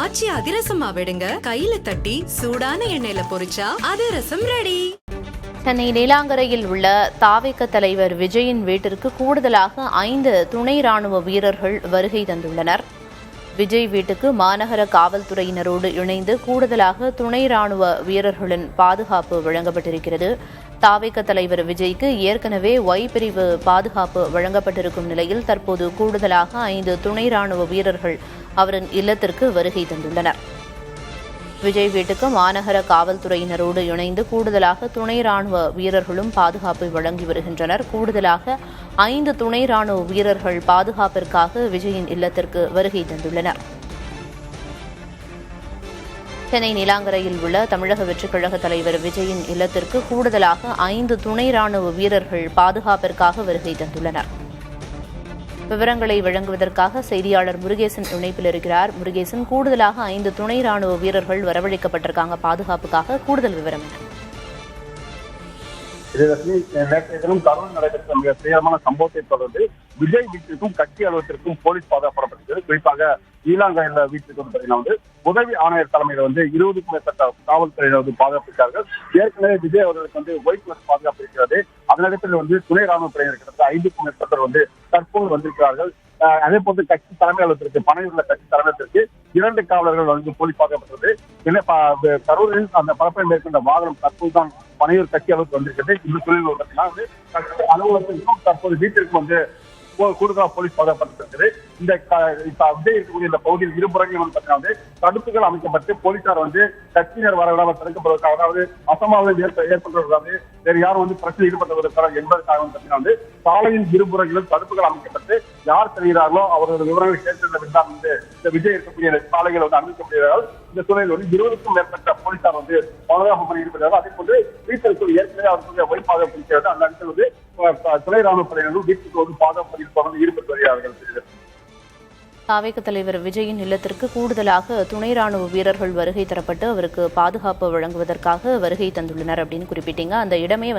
ஆச்சி அதிரசமா விடுங்க, கையில தட்டி சூடான எண்ணெயில பொரிச்சா அதிரசம் ரெடி. சென்னை நீலாங்கரையில் உள்ள தாவேக தலைவர் விஜயின் வீட்டிற்கு கூடுதலாக 5 துணை ராணுவ வீரர்கள் வருகை தந்துள்ளனர். விஜய் வீட்டுக்கு மாநகர காவல்துறையினரோடு இணைந்து கூடுதலாக துணை ராணுவ வீரர்களின் பாதுகாப்பு வழங்கப்பட்டிருக்கிறது. தாவேக தலைவர் விஜய்க்கு ஏற்கனவே ஒய் பிரிவு பாதுகாப்பு வழங்கப்பட்டிருக்கும் நிலையில் தற்போது கூடுதலாக 5 துணை ராணுவ வீரர்கள் அவரின் இல்லத்திற்கு வருகை தந்துள்ளனர். விஜய் வீட்டுக்கு மாநகர காவல்துறையினரோடு இணைந்து கூடுதலாக துணை ராணுவ வீரர்களும் பாதுகாப்பை வழங்கி வருகின்றனர். கூடுதலாக 5 துணை ராணுவ வீரர்கள் பாதுகாப்பிற்காக விஜயின் இல்லத்திற்கு வருகை தந்துள்ளனர். சென்னை நீலாங்கரையில் உள்ள தமிழக வெற்றிக் கழக தலைவர் விஜயின் இல்லத்திற்கு கூடுதலாக 5 துணை ராணுவ வீரர்கள் பாதுகாப்பிற்காக வருகை தந்துள்ளனர். விவரங்களை வழங்குவதற்காக செய்தியாளர் முருகேசன் இணைப்பில் இருக்கிறார். முருகேசன், கூடுதலாக 5 துணை ராணுவ வீரர்கள் வரவழைக்கப்பட்டிருக்காங்க பாதுகாப்புக்காக. கூடுதல் விவரம் என்ன? நேற்றைய தினம் கரூரில் நடைபெற்ற மிக தீவிரமான சம்பவத்தை தொடர்ந்து விஜய் வீட்டிற்கும் கட்சி அலுவலகத்திற்கும் போலீஸ் பாதுகாக்கப்பட்டிருக்கிறது. குறிப்பாக ஈலாங்கரையில் வீட்டுக்கு பார்த்தீங்கன்னா உதவி ஆணையர் தலைமையில் 20க்கும் மேற்பட்ட காவல்துறையினர் பாதுகாப்பிருக்கிறார்கள். ஏற்கனவே விஜய் அவர்களுக்கு ஒயிட் பிளஸ் பாதுகாப்பு இருக்கிறது. அதனிடத்தில் துணை ராணுவ படையினர் கிட்டத்தட்ட 5க்கும் மேற்பட்டவர் தற்போது வந்திருக்கிறார்கள். அதே போன்று கட்சி தலைமை அலுவலகத்திற்கு பணியுள்ள கட்சி தலைமையத்திற்கு 2 காவலர்கள் போலீஸ் பாதுகாப்பட்டது. கரூரில் அந்த பரப்பை மேற்கொண்ட வாகனம் தற்போதுதான் பனையூர் கட்சி அளவுக்கு வந்திருக்கிறது. இந்த சூழலில் கட்சி அலுவலகத்திற்கும் தற்போது வீட்டிற்கும் கூடுதலாக போலீஸ் பாதுகாப்பட்டிருக்கிறது. இந்த விஜய் இருக்கக்கூடிய இந்த பகுதியில் இருபுறங்களும் தடுப்புகள் அமைக்கப்பட்டு போலீசார் கட்சியினர் வரவிடாமல் தடுக்கப்படுவதற்காக, அதாவது அசம்பாவிதம் ஏற்படுவதற்காக, வேறு யாரும் பிரச்சனை ஈடுபடுவதற்காக என்பதற்காக சாலையின் இருபுறங்களும் தடுப்புகள் அமைக்கப்பட்டு யார் செல்கிறார்களோ அவர்களது விவரங்களை கேட்கின்ற விதம் இந்த விஜய் இருக்கக்கூடிய சாலைகள் அனுமதிக்கப்படுகிறார்கள். இந்த சூழலில் 20க்கும் மேற்பட்ட போலீசார் பாதுகாப்பு பணி ஈடுபடுகிறார்கள். அதே போன்று வீட்டிற்கு ஏற்கனவே அவர்களுடைய ஒய் பாதுகாப்பு இருக்கிறது. அந்த இடத்தில் துணை ராணுவ படையினரும் வீட்டுக்கு பாதுகாப்பு ஈடுபட்டு வருகிறார்கள். தாவேக தலைவர் விஜயின் இல்லத்திற்கு கூடுதலாக துணை ராணுவ வீரர்கள் வருகை தரப்பட்டு அவருக்கு பாதுகாப்பு வழங்குவதற்காக வருகை தந்துள்ளனர் அப்படின்னு குறிப்பிட்டீங்க. அந்த இடமே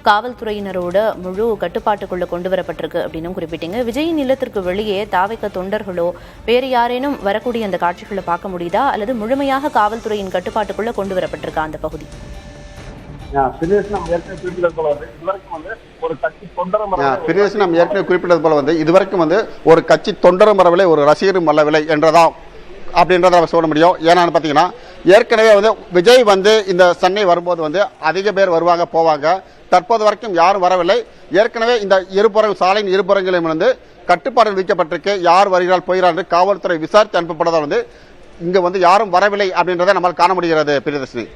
காவல்துறையினரோட முழு கட்டுப்பாட்டுக்குள்ள கொண்டு வரப்பட்டிருக்கு அப்படின்னு குறிப்பிட்டீங்க. விஜயின் இல்லத்திற்கு வெளியே தாவேக தொண்டர்களோ வேறு யாரேனும் வரக்கூடிய அந்த காட்சிகளை பார்க்க முடியுதா, அல்லது முழுமையாக காவல்துறையின் கட்டுப்பாட்டுக்குள்ள கொண்டு வரப்பட்டிருக்கா அந்த பகுதி? குறிப்பிட்டது போல இதுவரைக்கும் ஒரு கட்சி தொண்டரும் வரவில்லை, ஒரு ரசிகரும் வரவில்லை என்றதான் அப்படின்றத நம்ம சொல்ல முடியும். ஏன்னு பார்த்தீங்கன்னா ஏற்கனவே விஜய் இந்த சென்னை வரும்போது அதிக பேர் வருவாங்க போவாங்க. தற்போது வரைக்கும் யாரும் வரவில்லை. ஏற்கனவே இந்த சாலையின் இருபுறங்களையும் கட்டுப்பாடு விதிக்கப்பட்டிருக்கு. யார் வருகிறார் போகிறார் என்று காவல்துறை விசாரித்து அனுப்பப்பட்டதால் இங்க யாரும் வரவில்லை அப்படின்றத நம்மால் காண முடிகிறது. பிரியதர்ஷினி,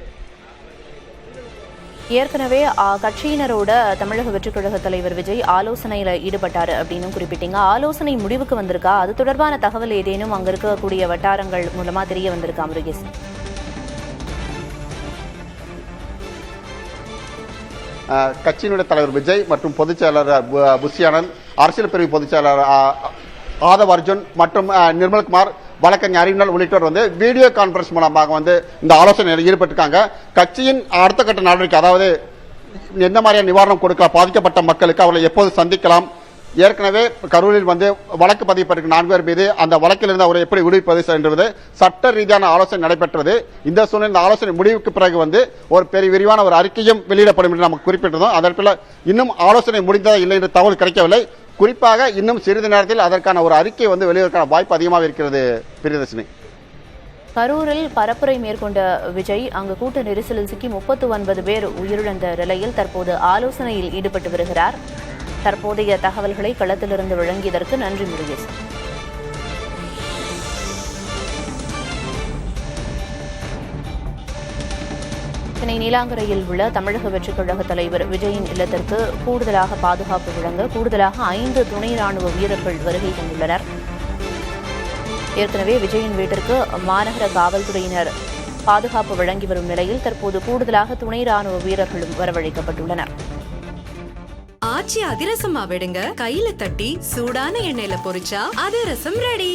ஏற்கனவே கட்சியினரோட தமிழக வெற்றிக் கழக தலைவர் விஜய் ஆலோசனையில ஈடுபட்டாரு அப்படின்னு குறிப்பிட்டீங்க. ஆலோசனை முடிவுக்கு வந்திருக்கா? அது தொடர்பான தகவல் ஏதேனும் அங்க இருக்கக்கூடிய வட்டாரங்கள் மூலமா தெரிய வந்திருக்கா முருகேசன்? கட்சியினுடைய தலைவர் விஜய் மற்றும் பொதுச் செயலாளர் புஷியானந்த், அரசியல் பிரிவு பொதுச் செயலாளர் ஆதவ் அர்ஜுன் மற்றும் நிர்மல்குமார், வழக்கறிஞர் அறிவியல் உள்ளிட்டோர் வீடியோ கான்பரன்ஸ் மூலமாக இந்த ஆலோசனையில் ஈடுபட்டிருக்காங்க. கட்சியின் அடுத்த கட்ட நடவடிக்கை, அதாவது எந்த மாதிரியான நிவாரணம் கொடுக்கலாம், பாதிக்கப்பட்ட மக்களுக்கு அவர்களை எப்போது சந்திக்கலாம், ஏற்கனவே கரூரில் வழக்கு பதியப்பட்டிருக்க 4 பேர் மீது அந்த வழக்கில் இருந்து அவரை எப்படி விடுவிப்பது என்பது சட்ட ரீதியான ஆலோசனை நடைபெற்றது. இந்த சூழ்நிலை இந்த ஆலோசனை முடிவுக்கு பிறகு ஒரு பெரிய விரிவான ஒரு அறிக்கையும் வெளியிடப்படும் என்று நமக்கு குறிப்பிட்டதும், அதற்கு இன்னும் ஆலோசனை முடிந்ததா இல்லை என்று தகவல் கிடைக்கவில்லை. குறிப்பாக இன்னும் சிறிது நேரத்தில் அதற்கான ஒரு அறிக்கை வெளியிடுவதற்கான வாய்ப்பு அதிகமாக இருக்கிறது. பிரியதர்ஷினி, கரூரில் பரப்புரை மேற்கொண்ட விஜய் அங்கு கூட்ட நெரிசலில் சிக்கி 39 பேர் உயிரிழந்த நிலையில் தற்போது ஆலோசனையில் ஈடுபட்டு வருகிறார். தற்போதைய தகவல்களை களத்திலிருந்து வழங்கியதற்கு நன்றி முருகேசன். சென்னை நீலாங்கரையில் உள்ள தமிழக வெற்றிக் கழக தலைவர் விஜயின் இல்லத்திற்கு கூடுதலாக பாதுகாப்பு வழங்க கூடுதலாக 5 துணை ராணுவ வீரர்கள் வருகை தந்துள்ளனர். ஏற்கனவே விஜயின் வீட்டிற்கு மாநகர காவல்துறையினர் பாதுகாப்பு வழங்கி வரும் நிலையில் தற்போது கூடுதலாக துணை ராணுவ வீரர்களும் வரவழைக்கப்பட்டுள்ளனர். ஆச்சி அதிரசமா விடுங்க, கையில தட்டி சூடான எண்ணெயில பொரிச்சா அதிரசம் ரெடி.